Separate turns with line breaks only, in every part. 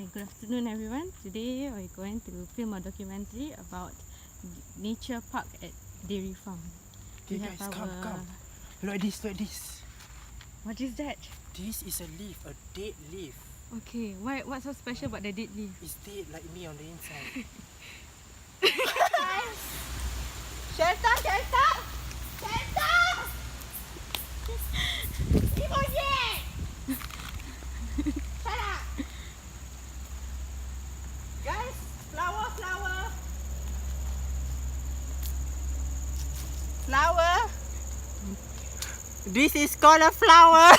Good afternoon everyone. Today we're going to film a documentary about nature park at Dairy Farm.
Okay guys, come. Look at this.
What is that?
This is a leaf, a dead leaf.
Okay, what's so special about the dead leaf?
It's dead like me on the inside.
Shelter! Emoji! Shut up! Guys, flower! This is called a flower!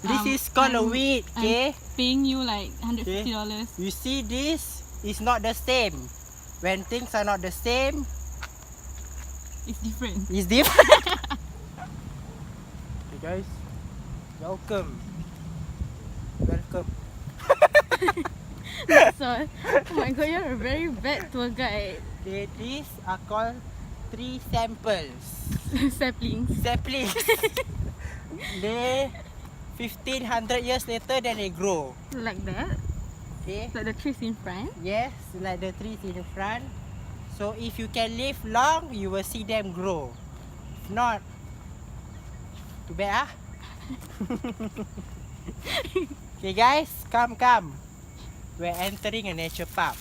This is called a weed, okay?
I'm paying you like $150.
You see, this is not the same. When things are not the same,
It's different.
it's different. Okay guys, welcome.
That's all. Oh my god, you're a very bad tour guide.
Okay, these are called tree samples.
Saplings.
They 1500 years later then they grow.
Like that.
Okay.
Like the trees in front.
Yes, like the trees in the front. So if you can live long, you will see them grow. If not, too bad ah. Okay guys, come. We're entering a nature park.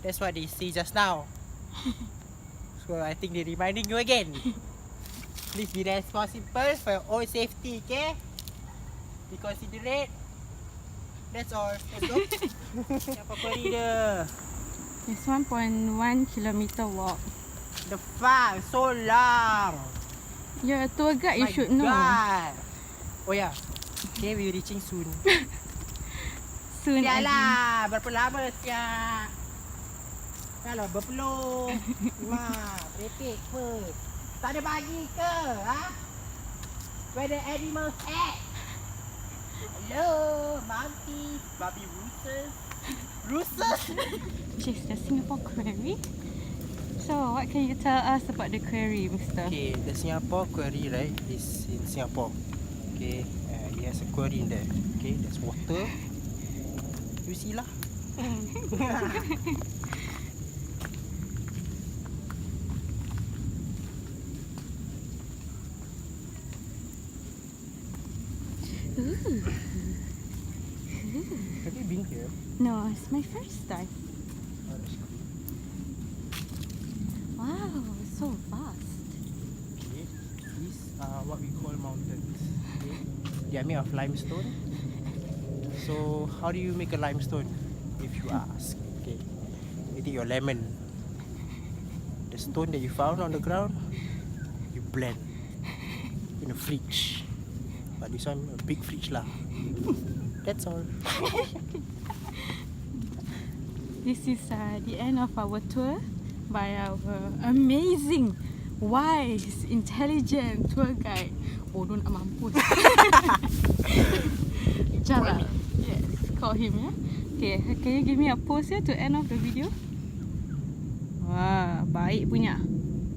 That's what they see just now. So I think they're reminding you again. Please be responsible for your own safety, okay? Be considerate. That's all. Let's go. Siapa pergi dia?
It's 1.1 kilometer walk.
The farm so long.
You're a tour guide, you
My
should know.
God. Oh yeah. Okay, we're reaching soon.
Soon as
Sialah, berapa lama siap? Kalau berpeluh. Mak, repeat apa? Tak ada bagi ke? Ha? Where the animals at? Hello, monkeys, baby roosters.
Which is the Singapore Quarry. So, what can you tell us about the quarry, mister?
Okay, the Singapore Quarry, right, is in Singapore. Okay, it has a quarry in there. Okay, there's water. You see lah. Have you been here?
No, it's my first time. Wow, it's so vast.
Okay, these are what we call mountains. Okay, they are made of limestone. So how do you make a limestone? If you ask, okay, you take your lemon, the stone that you found on the ground, you blend in a fridge. But this one a big fridge lah. That's all.
This is the end of our tour by our amazing, wise, intelligent tour guide. Oh, don't mampus. Jala. Yes, call him, yeah? Okay, can you give me a pose here to end off the video? Wah, baik punya.